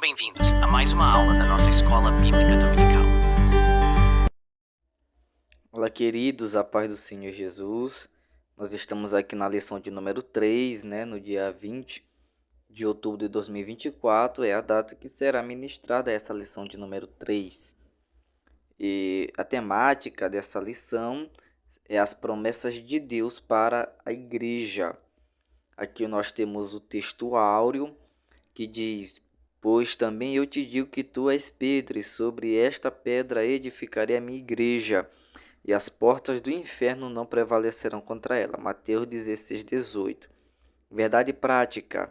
Bem-vindos a mais uma aula da nossa Escola Bíblica Dominical. Olá, queridos, a paz do Senhor Jesus. Nós estamos aqui na lição de número 3, no dia 20 de outubro de 2024, é a data que será ministrada essa lição de número 3. E a temática dessa lição é as promessas de Deus para a igreja. Aqui nós temos o texto áureo que diz: Pois também eu te digo que tu és Pedro, e sobre esta pedra edificarei a minha igreja, e as portas do inferno não prevalecerão contra ela. Mateus 16:18. Verdade prática.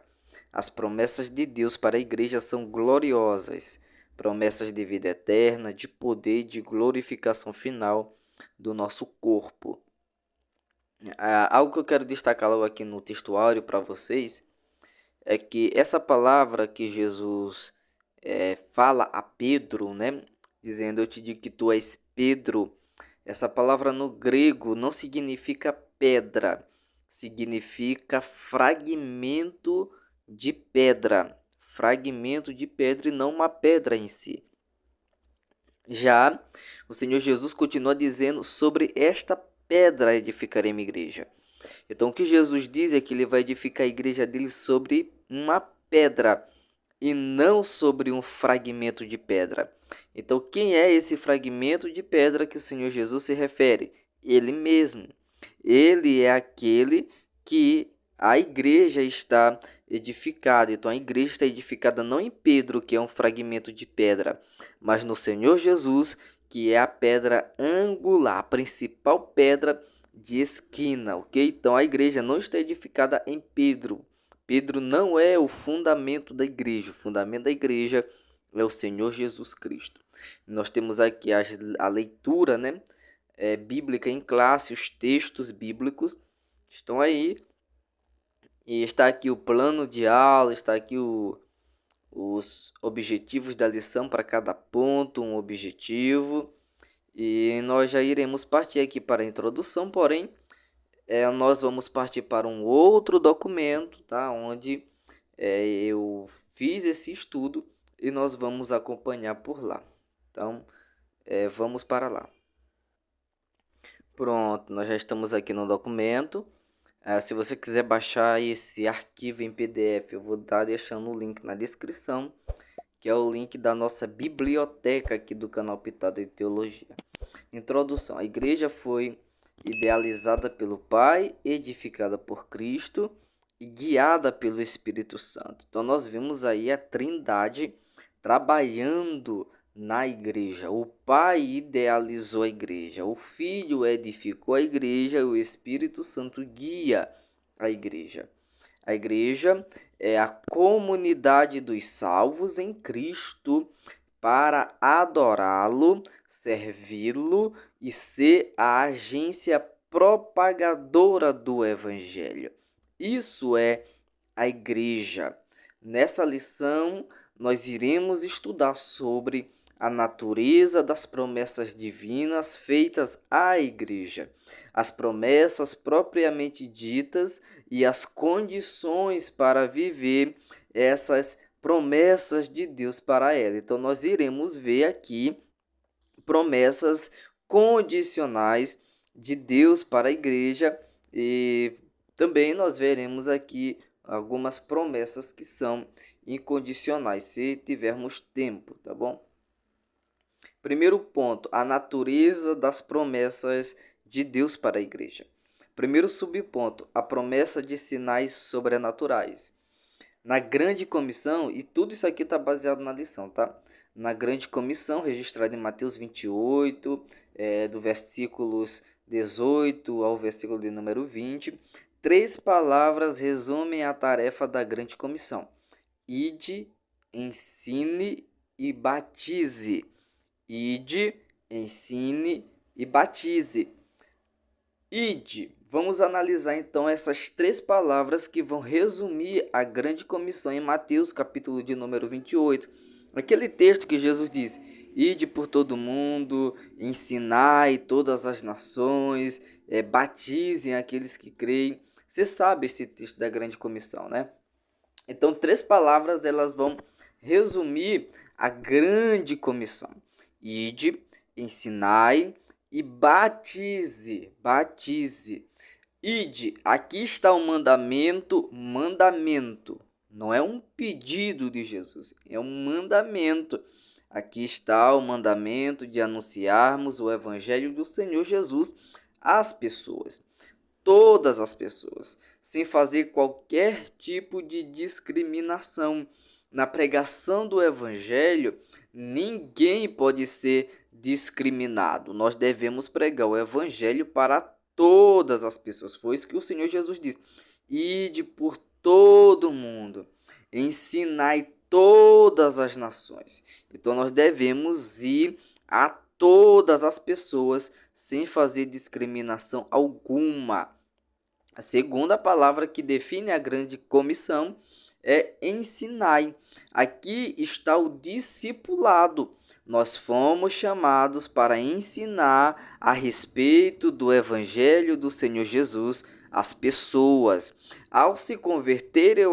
As promessas de Deus para a igreja são gloriosas, promessas de vida eterna, de poder e de glorificação final do nosso corpo. Algo que eu quero destacar logo aqui no textuário para vocês é que essa palavra que Jesus fala a Pedro, dizendo: Eu te digo que tu és Pedro. Essa palavra no grego não significa pedra, significa fragmento de pedra. Fragmento de pedra e não uma pedra em si. Já o Senhor Jesus continua dizendo: sobre esta pedra edificarei minha igreja. Então o que Jesus diz é que ele vai edificar a igreja dele sobre uma pedra e não sobre um fragmento de pedra. Então, quem é esse fragmento de pedra que o Senhor Jesus se refere? Ele mesmo. Ele é aquele que a igreja está edificada. Então, a igreja está edificada não em Pedro, que é um fragmento de pedra, mas no Senhor Jesus, que é a pedra angular, a principal pedra de esquina, ok? Então, a igreja não está edificada em Pedro. Pedro não é o fundamento da igreja. O fundamento da igreja é o Senhor Jesus Cristo. Nós temos aqui a leitura, bíblica em classe, os textos bíblicos estão aí. E está aqui o plano de aula, está aqui os objetivos da lição para cada ponto, um objetivo. E nós já iremos partir aqui para a introdução, porém, nós vamos partir para um outro documento, tá? Onde eu fiz esse estudo e nós vamos acompanhar por lá. Então, vamos para lá. Pronto, nós já estamos aqui no documento. Se você quiser baixar esse arquivo em PDF, eu vou estar deixando o link na descrição, que é o link da nossa biblioteca aqui do canal Pitada de Teologia. Introdução. A igreja foi idealizada pelo Pai, edificada por Cristo e guiada pelo Espírito Santo. Então nós vimos aí a Trindade trabalhando na igreja. O Pai idealizou a igreja, o Filho edificou a igreja e o Espírito Santo guia a igreja. A igreja é a comunidade dos salvos em Cristo para adorá-lo, servi-lo e ser a agência propagadora do Evangelho. Isso é a igreja. Nessa lição, nós iremos estudar sobre a natureza das promessas divinas feitas à igreja, as promessas propriamente ditas e as condições para viver essas promessas de Deus para ela. Então, nós iremos ver aqui promessas condicionais de Deus para a igreja e também nós veremos aqui algumas promessas que são incondicionais, se tivermos tempo, tá bom? Primeiro ponto, a natureza das promessas de Deus para a igreja. Primeiro subponto, a promessa de sinais sobrenaturais. Na grande comissão, e tudo isso aqui está baseado na lição, tá? Na grande comissão, registrada em Mateus 28, do versículos 18 ao versículo de número 20, 3 palavras resumem a tarefa da grande comissão: ide, ensine e batize. Ide, ensine e batize. Ide. Vamos analisar então essas 3 palavras que vão resumir a grande comissão em Mateus, capítulo de número 28. Aquele texto que Jesus diz: ide por todo mundo, ensinai todas as nações, batizem aqueles que creem. Você sabe esse texto da grande comissão, né? Então, 3 palavras elas vão resumir a grande comissão. Ide, ensinai e batize. Ide, aqui está o mandamento. Não é um pedido de Jesus, é um mandamento. Aqui está o mandamento de anunciarmos o evangelho do Senhor Jesus às pessoas. Todas as pessoas, sem fazer qualquer tipo de discriminação. Na pregação do evangelho, ninguém pode ser discriminado. Nós devemos pregar o evangelho para todas as pessoas. Foi isso que o Senhor Jesus disse. Ide por todo mundo, ensinai todas as nações. Então nós devemos ir a todas as pessoas sem fazer discriminação alguma. A segunda palavra que define a grande comissão é ensinai. Aqui está o discipulado. Nós fomos chamados para ensinar a respeito do evangelho do Senhor Jesus às pessoas. Ao se converterem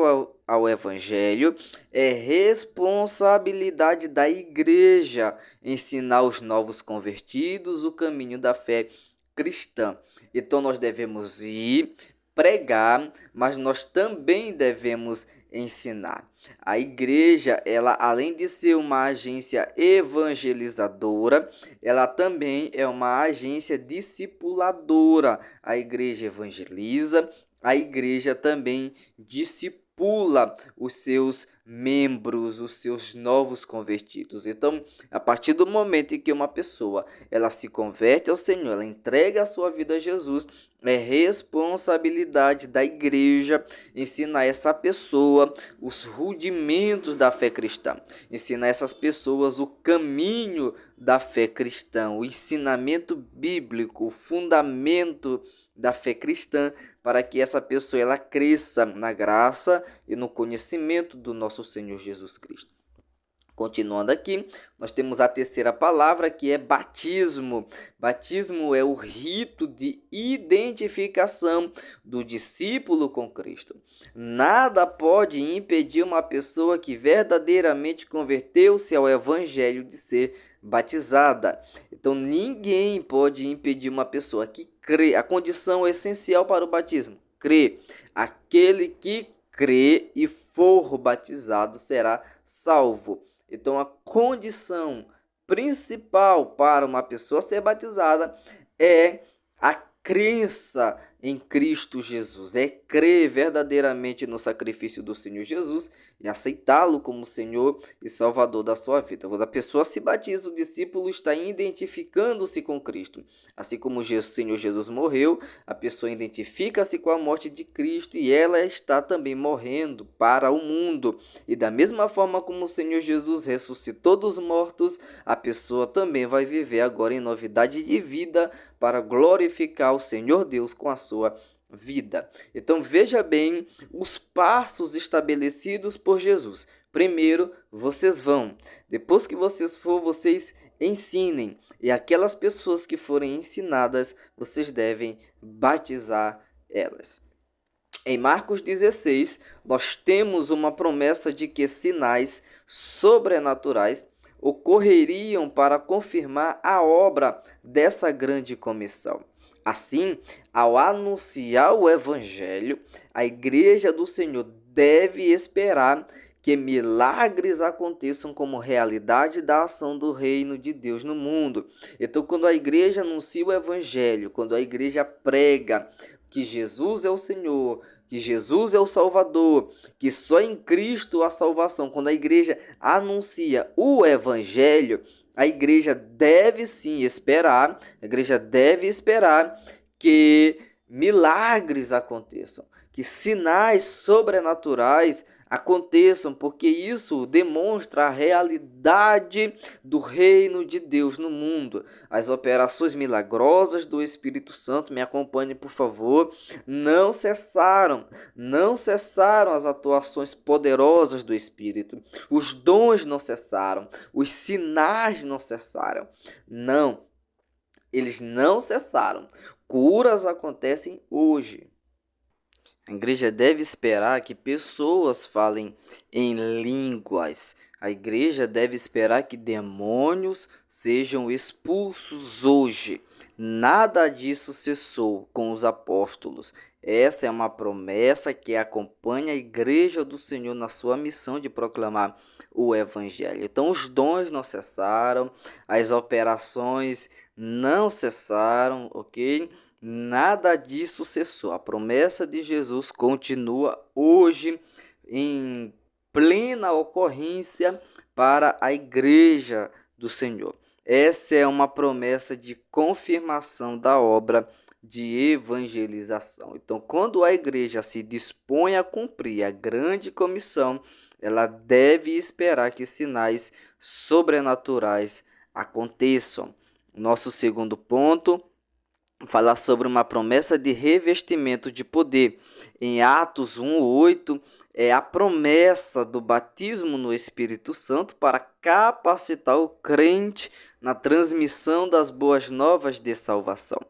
ao evangelho, é responsabilidade da igreja ensinar os novos convertidos o caminho da fé cristã. Então nós devemos ir pregar, mas nós também devemos ensinar. A igreja, ela além de ser uma agência evangelizadora, ela também é uma agência discipuladora. A igreja evangeliza, a igreja também discipula os seus membros, os seus novos convertidos. Então, a partir do momento em que uma pessoa ela se converte ao Senhor, ela entrega a sua vida a Jesus, é responsabilidade da igreja ensinar essa pessoa os rudimentos da fé cristã, ensinar essas pessoas o caminho da fé cristã, o ensinamento bíblico, o fundamento da fé cristã, para que essa pessoa ela cresça na graça e no conhecimento do nosso Senhor Jesus Cristo. Continuando aqui, nós temos a terceira palavra, que é batismo. Batismo é o rito de identificação do discípulo com Cristo. Nada pode impedir uma pessoa que verdadeiramente converteu-se ao evangelho de ser batizada. Então, ninguém pode impedir uma pessoa que crê. A condição essencial para o batismo: crê. Aquele que crê e for batizado será salvo. Então, a condição principal para uma pessoa ser batizada é a crença em Cristo Jesus, é crer verdadeiramente no sacrifício do Senhor Jesus e aceitá-lo como Senhor e Salvador da sua vida. Quando a pessoa se batiza, o discípulo está identificando-se com Cristo. Assim como o Senhor Jesus morreu, a pessoa identifica-se com a morte de Cristo e ela está também morrendo para o mundo. E da mesma forma como o Senhor Jesus ressuscitou dos mortos, a pessoa também vai viver agora em novidade de vida para glorificar o Senhor Deus com a sua vida. Então veja bem os passos estabelecidos por Jesus. Primeiro, vocês vão. Depois que vocês for, vocês ensinem. E aquelas pessoas que forem ensinadas, vocês devem batizar elas. Em Marcos 16, nós temos uma promessa de que sinais sobrenaturais ocorreriam para confirmar a obra dessa grande comissão. Assim, ao anunciar o evangelho, a igreja do Senhor deve esperar que milagres aconteçam como realidade da ação do reino de Deus no mundo. Então, quando a igreja anuncia o evangelho, quando a igreja prega que Jesus é o Senhor, que Jesus é o Salvador, que só em Cristo há salvação, quando a igreja anuncia o evangelho, a igreja deve sim esperar, que milagres aconteçam, que sinais sobrenaturais aconteçam, porque isso demonstra a realidade do reino de Deus no mundo. As operações milagrosas do Espírito Santo, me acompanhe por favor, não cessaram as atuações poderosas do Espírito, os dons não cessaram, os sinais não cessaram, eles não cessaram. Curas acontecem hoje. A igreja deve esperar que pessoas falem em línguas. A igreja deve esperar que demônios sejam expulsos hoje. Nada disso cessou com os apóstolos. Essa é uma promessa que acompanha a igreja do Senhor na sua missão de proclamar o evangelho. Então, os dons não cessaram, as operações não cessaram, ok? Nada disso cessou. A promessa de Jesus continua hoje em plena ocorrência para a igreja do Senhor. Essa é uma promessa de confirmação da obra de evangelização. Então, quando a igreja se dispõe a cumprir a grande comissão, ela deve esperar que sinais sobrenaturais aconteçam. Nosso segundo ponto, falar sobre uma promessa de revestimento de poder. Em Atos 1:8 é a promessa do batismo no Espírito Santo para capacitar o crente na transmissão das boas novas de salvação.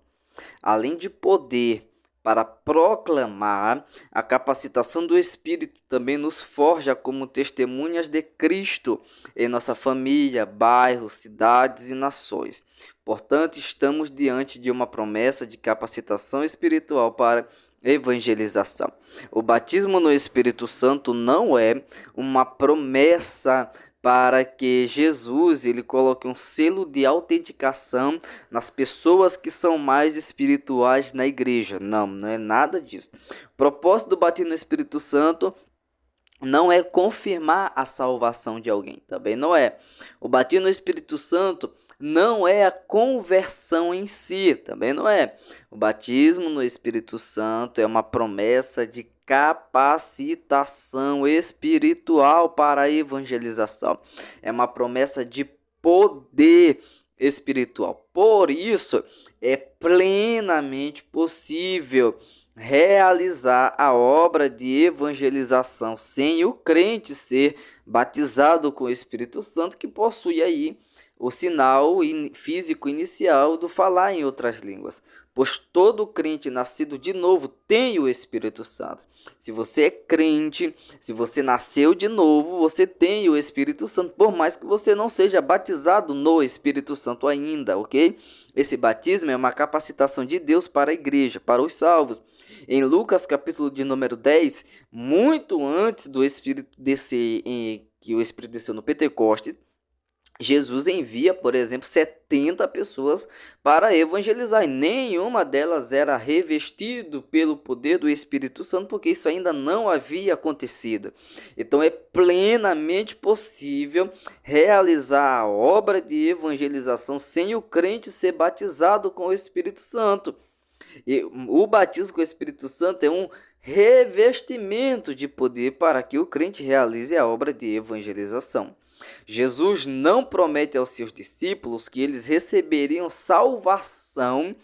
Além de poder para proclamar, a capacitação do Espírito também nos forja como testemunhas de Cristo em nossa família, bairros, cidades e nações. Portanto, estamos diante de uma promessa de capacitação espiritual para evangelização. O batismo no Espírito Santo não é uma promessa para que Jesus ele coloque um selo de autenticação nas pessoas que são mais espirituais na igreja. Não é nada disso. O propósito do batismo no Espírito Santo não é confirmar a salvação de alguém, também não é. O batismo no Espírito Santo não é a conversão em si, também não é. O batismo no Espírito Santo é uma promessa de capacitação espiritual para a evangelização. É uma promessa de poder espiritual. Por isso, é plenamente possível realizar a obra de evangelização sem o crente ser batizado com o Espírito Santo, que possui aí o sinal físico inicial do falar em outras línguas. Pois todo crente nascido de novo tem o Espírito Santo. Se você é crente, se você nasceu de novo, você tem o Espírito Santo, por mais que você não seja batizado no Espírito Santo ainda, ok? Esse batismo é uma capacitação de Deus para a igreja, para os salvos. Em Lucas, capítulo de número 10, muito antes do Espírito descer, que o Espírito desceu no Pentecostes, Jesus envia, por exemplo, 70 pessoas para evangelizar, e nenhuma delas era revestido pelo poder do Espírito Santo, porque isso ainda não havia acontecido. Então é plenamente possível realizar a obra de evangelização sem o crente ser batizado com o Espírito Santo. E o batismo com o Espírito Santo é um revestimento de poder para que o crente realize a obra de evangelização. Jesus não promete aos seus discípulos que eles receberiam salvação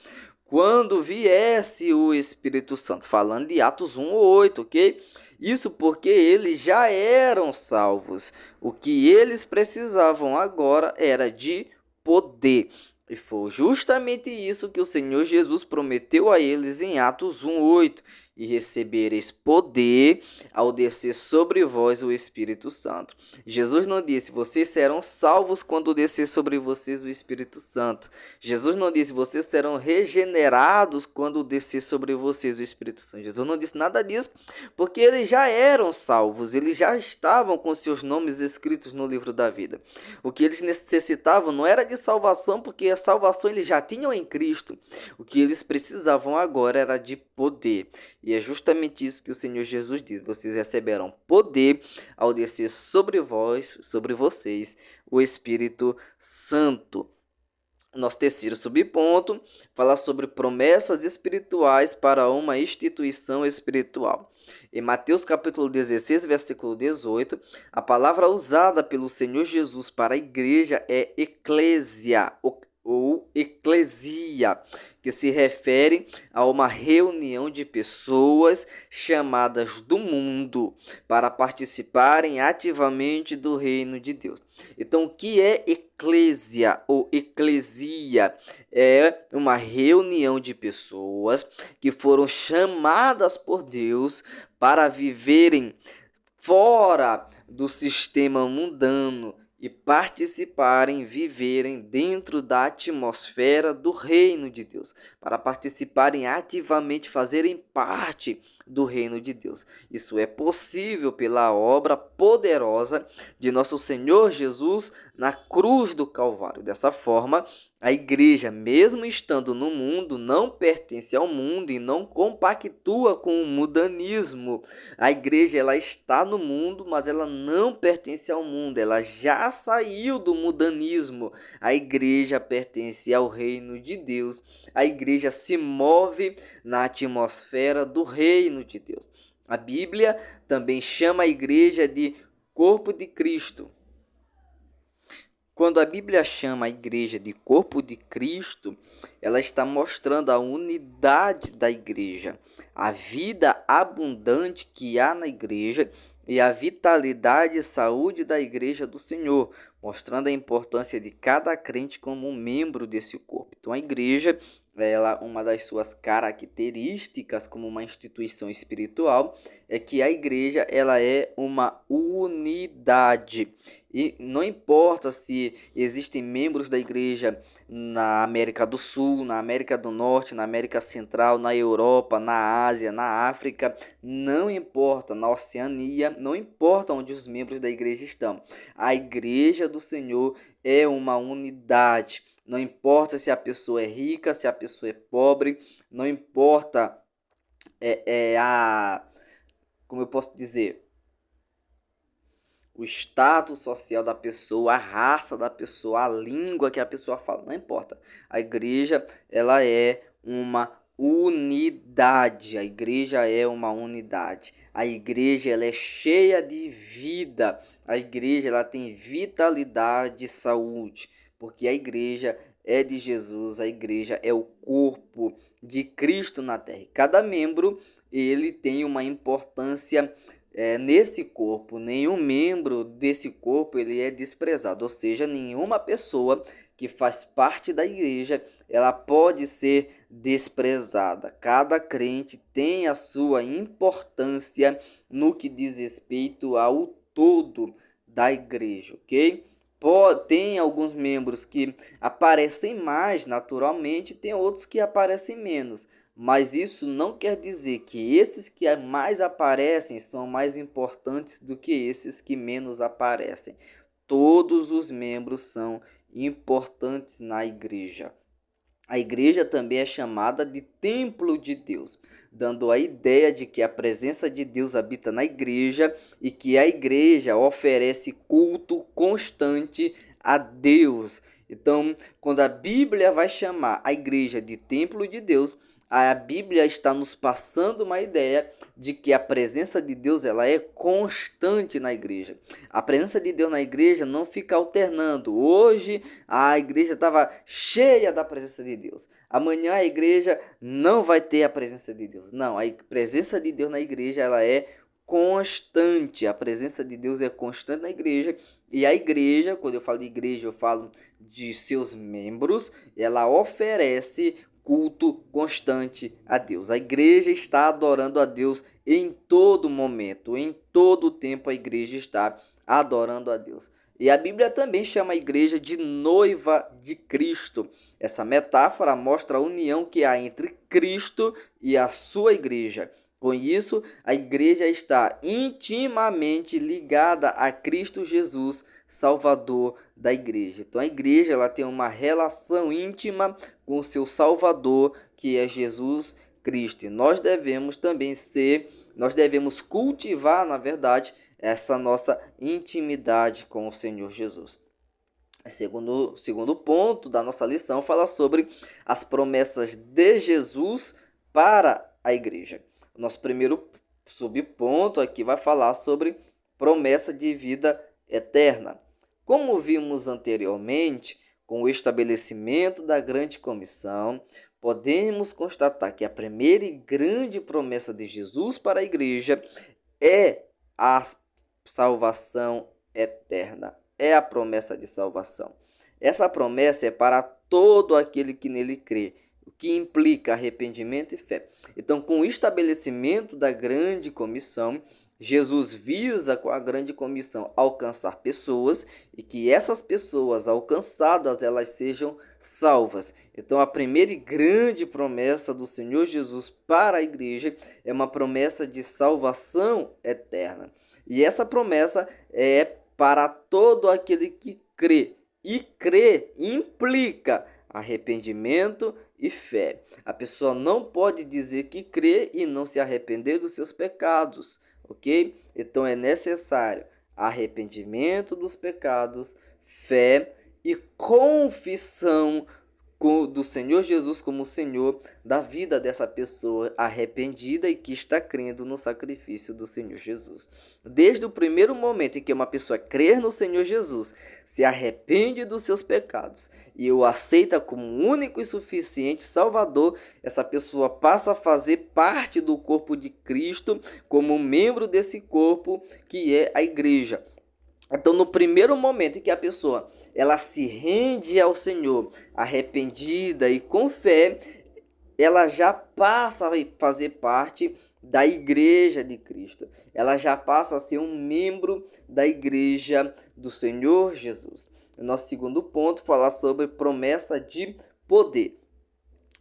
quando viesse o Espírito Santo, falando de Atos 1:8, ok? Isso porque eles já eram salvos. O que eles precisavam agora era de poder. E foi justamente isso que o Senhor Jesus prometeu a eles em Atos 1:8. E recebereis poder ao descer sobre vós o Espírito Santo. Jesus não disse, vocês serão salvos quando descer sobre vocês o Espírito Santo. Jesus não disse, vocês serão regenerados quando descer sobre vocês o Espírito Santo. Jesus não disse nada disso, porque eles já eram salvos, eles já estavam com seus nomes escritos no livro da vida. O que eles necessitavam não era de salvação, porque a salvação eles já tinham em Cristo. O que eles precisavam agora era de poder. E é justamente isso que o Senhor Jesus diz. Vocês receberão poder ao descer sobre vós, sobre vocês, o Espírito Santo. Nosso terceiro subponto, falar sobre promessas espirituais para uma instituição espiritual. Em Mateus capítulo 16, versículo 18, a palavra usada pelo Senhor Jesus para a igreja é eclésia. ou eclesia, que se refere a uma reunião de pessoas chamadas do mundo para participarem ativamente do reino de Deus. Então, o que é eclésia ou eclesia? É uma reunião de pessoas que foram chamadas por Deus para viverem fora do sistema mundano e participarem, viverem dentro da atmosfera do reino de Deus, para participarem ativamente, fazerem parte do reino de Deus. Isso é possível pela obra poderosa de nosso Senhor Jesus na cruz do Calvário. Dessa forma, a igreja, mesmo estando no mundo, não pertence ao mundo e não compactua com o mundanismo. A igreja, ela está no mundo, mas ela não pertence ao mundo. Ela já saiu do mundanismo. A igreja pertence ao reino de Deus. A igreja se move na atmosfera do reino de Deus. A Bíblia também chama a igreja de corpo de Cristo. Quando a Bíblia chama a igreja de corpo de Cristo, ela está mostrando a unidade da igreja, a vida abundante que há na igreja e a vitalidade e saúde da igreja do Senhor, mostrando a importância de cada crente como um membro desse corpo. Então, a igreja, uma das suas características como uma instituição espiritual é que a igreja, ela é uma unidade. E não importa se existem membros da igreja na América do Sul, na América do Norte, na América Central, na Europa, na Ásia, na África, não importa, na Oceania, não importa onde os membros da igreja estão. A igreja do Senhor é uma unidade. Não importa se a pessoa é rica, se a pessoa é pobre, não importa como eu posso dizer, o status social da pessoa, a raça da pessoa, a língua que a pessoa fala, não importa. A igreja, ela é uma unidade. A igreja é uma unidade. A igreja, ela é cheia de vida. A igreja, ela tem vitalidade e saúde, porque a igreja é de Jesus, a igreja é o corpo de Cristo na terra. Cada membro, ele tem uma importância nesse corpo. Nenhum membro desse corpo ele é desprezado, ou seja, nenhuma pessoa que faz parte da igreja ela pode ser desprezada. Cada crente tem a sua importância no que diz respeito ao todo da igreja, ok? Tem alguns membros que aparecem mais naturalmente, tem outros que aparecem menos. Mas isso não quer dizer que esses que mais aparecem são mais importantes do que esses que menos aparecem. Todos os membros são importantes na igreja. A igreja também é chamada de templo de Deus, dando a ideia de que a presença de Deus habita na igreja e que a igreja oferece culto constante a Deus. Então, quando a Bíblia vai chamar a igreja de templo de Deus, a Bíblia está nos passando uma ideia de que a presença de Deus ela é constante na igreja. A presença de Deus na igreja não fica alternando. Hoje a igreja estava cheia da presença de Deus. Amanhã a igreja não vai ter a presença de Deus. Não, a presença de Deus na igreja ela é constante. A presença de Deus é constante na igreja. E a igreja, quando eu falo de igreja, eu falo de seus membros, ela oferece culto constante a Deus. A igreja está adorando a Deus em todo momento, em todo tempo a igreja está adorando a Deus. E a Bíblia também chama a igreja de noiva de Cristo. Essa metáfora mostra a união que há entre Cristo e a sua igreja. Com isso, a igreja está intimamente ligada a Cristo Jesus, Salvador da igreja. Então a igreja ela tem uma relação íntima com o seu Salvador, que é Jesus Cristo. E nós devemos cultivar, na verdade, essa nossa intimidade com o Senhor Jesus. Segundo ponto da nossa lição fala sobre as promessas de Jesus para a igreja. O nosso primeiro subponto aqui vai falar sobre promessa de vida eterna. Como vimos anteriormente, com o estabelecimento da grande comissão, podemos constatar que a primeira e grande promessa de Jesus para a igreja é a salvação eterna. É a promessa de salvação. Essa promessa é para todo aquele que nele crê, o que implica arrependimento e fé. Então, com o estabelecimento da grande comissão, Jesus visa com a grande comissão alcançar pessoas e que essas pessoas alcançadas elas sejam salvas. Então a primeira e grande promessa do Senhor Jesus para a igreja é uma promessa de salvação eterna. E essa promessa é para todo aquele que crê. E crer implica arrependimento e fé. A pessoa não pode dizer que crê e não se arrepender dos seus pecados, ok? Então é necessário arrependimento dos pecados, fé e confissão do Senhor Jesus como Senhor da vida dessa pessoa arrependida e que está crendo no sacrifício do Senhor Jesus. Desde o primeiro momento em que uma pessoa crer no Senhor Jesus, se arrepende dos seus pecados e o aceita como único e suficiente Salvador, essa pessoa passa a fazer parte do corpo de Cristo como membro desse corpo que é a igreja. Então, no primeiro momento em que a pessoa ela se rende ao Senhor, arrependida e com fé, ela já passa a fazer parte da igreja de Cristo. Ela já passa a ser um membro da igreja do Senhor Jesus. O nosso segundo ponto, falar sobre promessa de poder.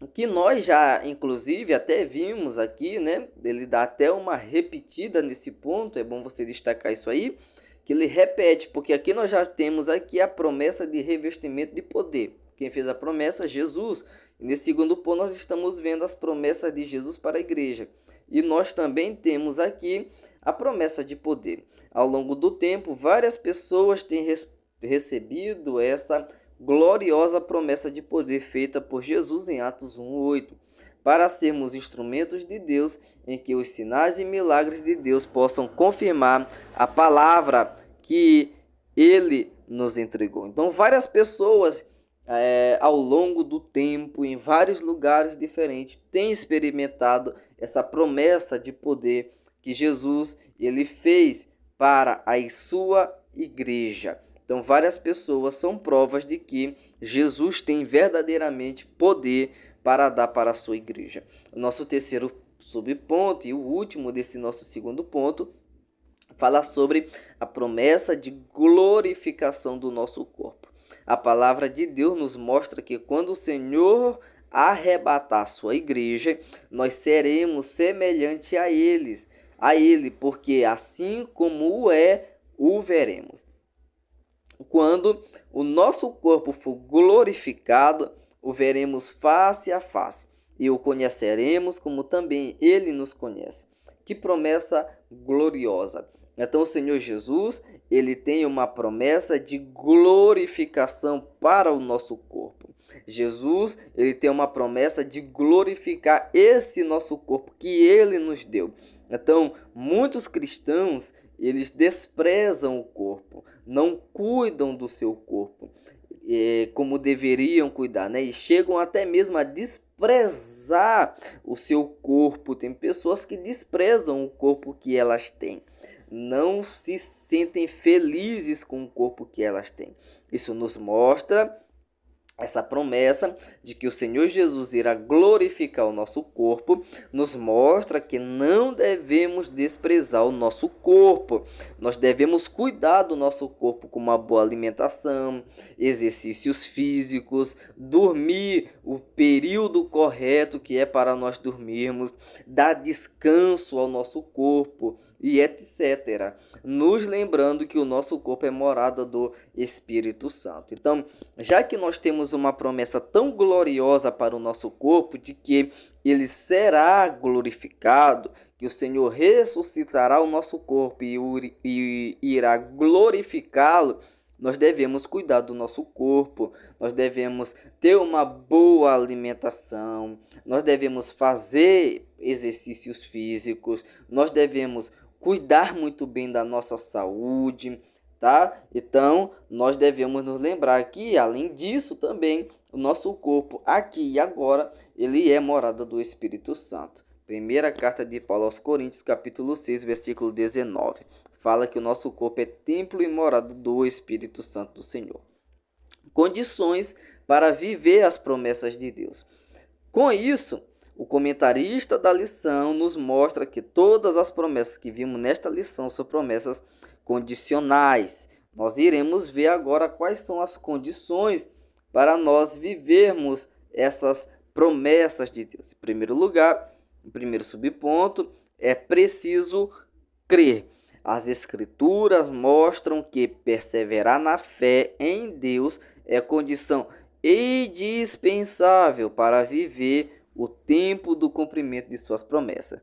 O que nós já, inclusive, até vimos aqui, né? Ele dá até uma repetida nesse ponto, é bom você destacar isso aí, que ele repete, porque aqui nós já temos aqui a promessa de revestimento de poder. Quem fez a promessa? Jesus. E nesse segundo ponto nós estamos vendo as promessas de Jesus para a igreja. E nós também temos aqui a promessa de poder. Ao longo do tempo, várias pessoas têm recebido essa gloriosa promessa de poder feita por Jesus em Atos 1:8. Para sermos instrumentos de Deus, em que os sinais e milagres de Deus possam confirmar a palavra que Ele nos entregou. Então, várias pessoas ao longo do tempo, em vários lugares diferentes, têm experimentado essa promessa de poder que Jesus ele fez para a sua igreja. Então, várias pessoas são provas de que Jesus tem verdadeiramente poder para dar para a sua igreja. O nosso terceiro subponto e o último desse nosso segundo ponto fala sobre a promessa de glorificação do nosso corpo. A palavra de Deus nos mostra que quando o Senhor arrebatar a sua igreja, nós seremos semelhante a ele, porque assim como o veremos. Quando o nosso corpo for glorificado, o veremos face a face e o conheceremos como também ele nos conhece. Que promessa gloriosa! Então o Senhor Jesus, ele tem uma promessa de glorificação para o nosso corpo. Jesus, ele tem uma promessa de glorificar esse nosso corpo que ele nos deu. Então, muitos cristãos, eles desprezam o corpo, não cuidam do seu corpo como deveriam cuidar, né? E chegam até mesmo a desprezar o seu corpo. Tem pessoas que desprezam o corpo que elas têm, não se sentem felizes com o corpo que elas têm. Isso nos mostra essa promessa de que o Senhor Jesus irá glorificar o nosso corpo, nos mostra que não devemos desprezar o nosso corpo. Nós devemos cuidar do nosso corpo com uma boa alimentação, exercícios físicos, dormir o período correto que é para nós dormirmos, dar descanso ao nosso corpo e etc. Nos lembrando que o nosso corpo é morada do Espírito Santo. Então, já que nós temos uma promessa tão gloriosa para o nosso corpo, de que ele será glorificado, que o Senhor ressuscitará o nosso corpo e irá glorificá-lo, nós devemos cuidar do nosso corpo, nós devemos ter uma boa alimentação, nós devemos fazer exercícios físicos, nós devemos cuidar muito bem da nossa saúde, tá? Então, nós devemos nos lembrar que, além disso, também o nosso corpo, aqui e agora, ele é morada do Espírito Santo. Primeira carta de Paulo aos Coríntios, capítulo 6, versículo 19. Fala que o nosso corpo é templo e morada do Espírito Santo do Senhor. Condições para viver as promessas de Deus. Com isso, o comentarista da lição nos mostra que todas as promessas que vimos nesta lição são promessas condicionais. Nós iremos ver agora quais são as condições para nós vivermos essas promessas de Deus. Em primeiro lugar, o primeiro subponto, é preciso crer. As Escrituras mostram que perseverar na fé em Deus é condição indispensável para viver o tempo do cumprimento de suas promessas.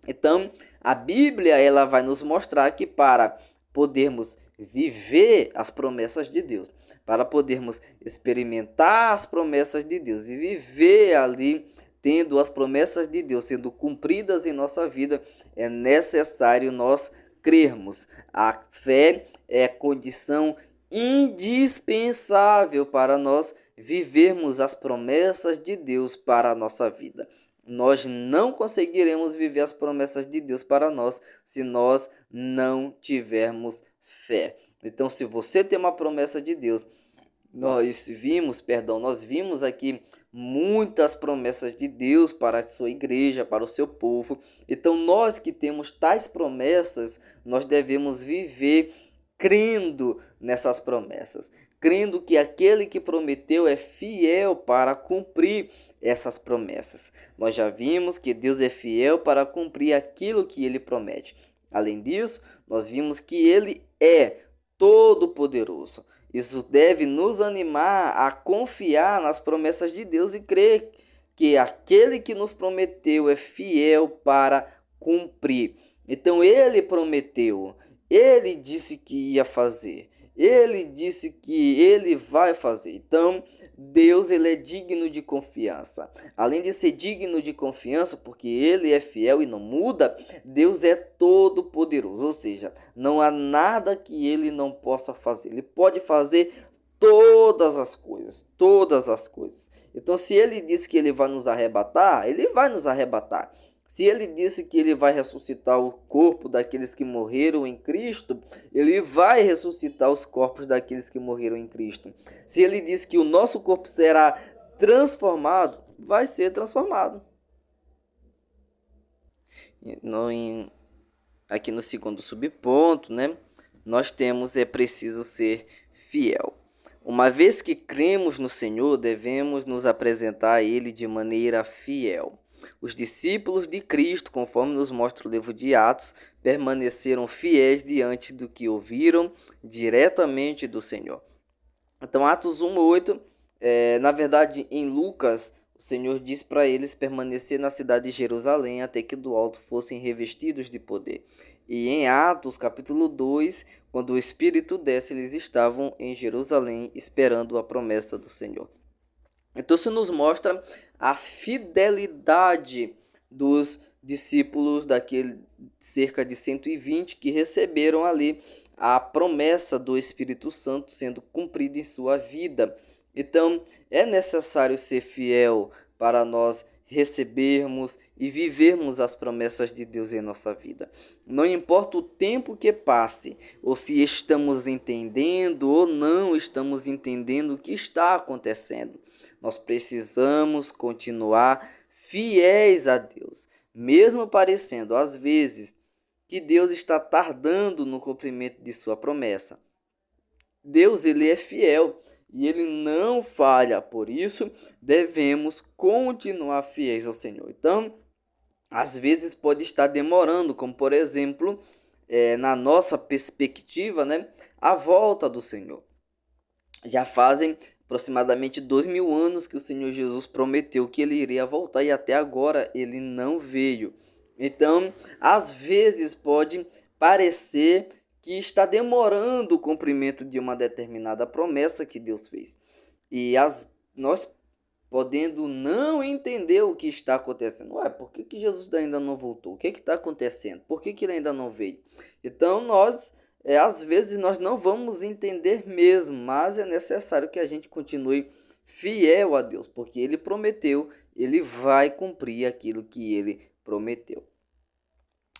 Então, a Bíblia ela vai nos mostrar que para podermos viver as promessas de Deus, para podermos experimentar as promessas de Deus e viver ali tendo as promessas de Deus sendo cumpridas em nossa vida, é necessário nós crermos. A fé é condição indispensável para nós vivermos as promessas de Deus para a nossa vida. Nós não conseguiremos viver as promessas de Deus para nós se nós não tivermos fé. Então, se você tem uma promessa de Deus, nós vimos aqui muitas promessas de Deus para a sua igreja, para o seu povo. Então, nós que temos tais promessas, nós devemos viver crendo nessas promessas, crendo que aquele que prometeu é fiel para cumprir essas promessas. Nós já vimos que Deus é fiel para cumprir aquilo que ele promete. Além disso, nós vimos que ele é todo-poderoso. Isso deve nos animar a confiar nas promessas de Deus e crer que aquele que nos prometeu é fiel para cumprir. Então ele prometeu, ele disse que ia fazer, ele disse que ele vai fazer. Então Deus ele é digno de confiança. Além de ser digno de confiança, porque ele é fiel e não muda, Deus é todo poderoso, ou seja, não há nada que ele não possa fazer. Ele pode fazer todas as coisas, todas as coisas. Então, se ele disse que ele vai nos arrebatar, ele vai nos arrebatar. Se ele disse que ele vai ressuscitar o corpo daqueles que morreram em Cristo, ele vai ressuscitar os corpos daqueles que morreram em Cristo. Se ele disse que o nosso corpo será transformado, vai ser transformado. Aqui no segundo subponto, né, nós temos é preciso ser fiel. Uma vez que cremos no Senhor, devemos nos apresentar a Ele de maneira fiel. Os discípulos de Cristo, conforme nos mostra o livro de Atos, permaneceram fiéis diante do que ouviram diretamente do Senhor. Então, Atos 1:8, na verdade, em Lucas, o Senhor diz para eles permanecer na cidade de Jerusalém até que do alto fossem revestidos de poder. E em Atos, capítulo 2, quando o Espírito desce, eles estavam em Jerusalém esperando a promessa do Senhor. Então isso nos mostra a fidelidade dos discípulos daquele cerca de 120 que receberam ali a promessa do Espírito Santo sendo cumprida em sua vida. Então é necessário ser fiel para nós recebermos e vivermos as promessas de Deus em nossa vida. Não importa o tempo que passe, ou se estamos entendendo ou não estamos entendendo o que está acontecendo. Nós precisamos continuar fiéis a Deus, mesmo parecendo às vezes que Deus está tardando no cumprimento de sua promessa. Deus ele é fiel e ele não falha, por isso devemos continuar fiéis ao Senhor. Então, às vezes pode estar demorando, como por exemplo, na nossa perspectiva, né, a volta do Senhor. Já fazem aproximadamente 2000 anos que o Senhor Jesus prometeu que ele iria voltar e até agora ele não veio. Então, às vezes pode parecer que está demorando o cumprimento de uma determinada promessa que Deus fez. E nós podendo não entender o que está acontecendo. Ué, por que Jesus ainda não voltou? O que está acontecendo? Por que ele ainda não veio? Então, nós às vezes nós não vamos entender mesmo, mas é necessário que a gente continue fiel a Deus, porque Ele prometeu, Ele vai cumprir aquilo que Ele prometeu.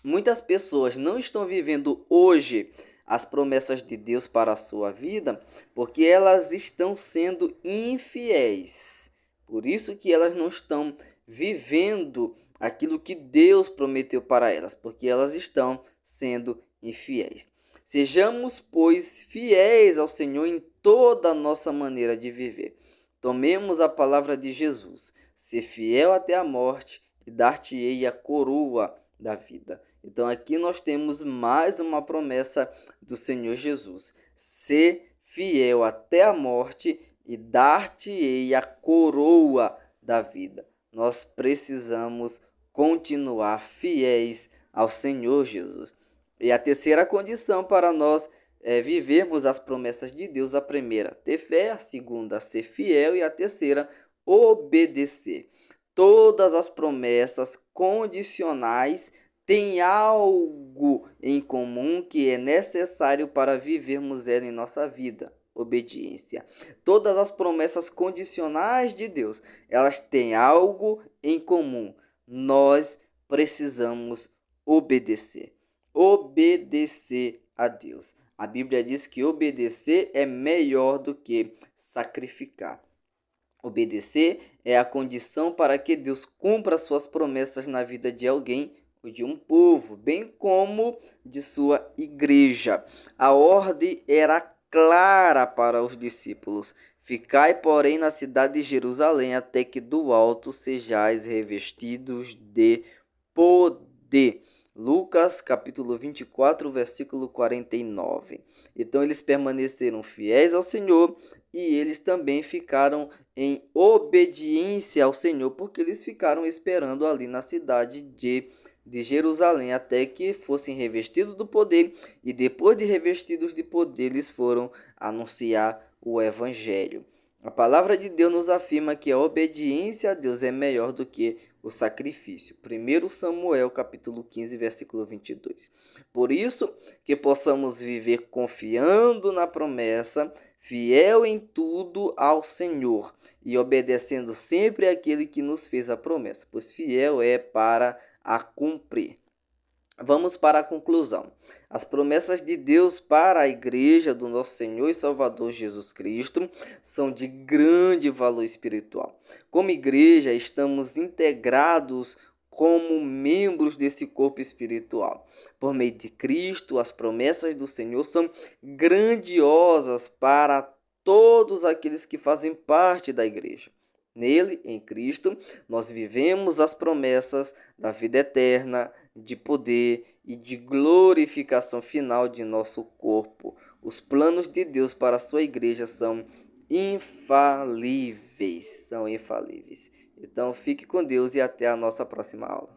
Muitas pessoas não estão vivendo hoje as promessas de Deus para a sua vida porque elas estão sendo infiéis. Por isso que elas não estão vivendo aquilo que Deus prometeu para elas, porque elas estão sendo infiéis. Sejamos, pois, fiéis ao Senhor em toda a nossa maneira de viver. Tomemos a palavra de Jesus: ser fiel até a morte e dar-te-ei a coroa da vida. Então aqui nós temos mais uma promessa do Senhor Jesus: ser fiel até a morte e dar-te-ei a coroa da vida. Nós precisamos continuar fiéis ao Senhor Jesus. E a terceira condição para nós vivermos as promessas de Deus: a primeira, ter fé; a segunda, ser fiel; e a terceira, obedecer. Todas as promessas condicionais têm algo em comum que é necessário para vivermos ela em nossa vida: obediência. Todas as promessas condicionais de Deus, elas têm algo em comum: nós precisamos obedecer. Obedecer a Deus. A Bíblia diz que obedecer é melhor do que sacrificar. Obedecer é a condição para que Deus cumpra suas promessas na vida de alguém ou de um povo, bem como de sua igreja. A ordem era clara para os discípulos: ficai, porém, na cidade de Jerusalém, até que do alto sejais revestidos de poder. Lucas capítulo 24, versículo 49. Então eles permaneceram fiéis ao Senhor e eles também ficaram em obediência ao Senhor, porque eles ficaram esperando ali na cidade de Jerusalém até que fossem revestidos do poder, e depois de revestidos de poder eles foram anunciar o Evangelho. A palavra de Deus nos afirma que a obediência a Deus é melhor do que o sacrifício. 1 Samuel capítulo 15, versículo 22. Por isso que possamos viver confiando na promessa, fiel em tudo ao Senhor e obedecendo sempre àquele que nos fez a promessa, pois fiel é para a cumprir. Vamos para a conclusão. As promessas de Deus para a igreja do nosso Senhor e Salvador Jesus Cristo são de grande valor espiritual. Como igreja, estamos integrados como membros desse corpo espiritual. Por meio de Cristo, as promessas do Senhor são grandiosas para todos aqueles que fazem parte da igreja. Nele, em Cristo, nós vivemos as promessas da vida eterna, de poder e de glorificação final de nosso corpo. Os planos de Deus para a sua igreja são infalíveis. Então fique com Deus e até a nossa próxima aula.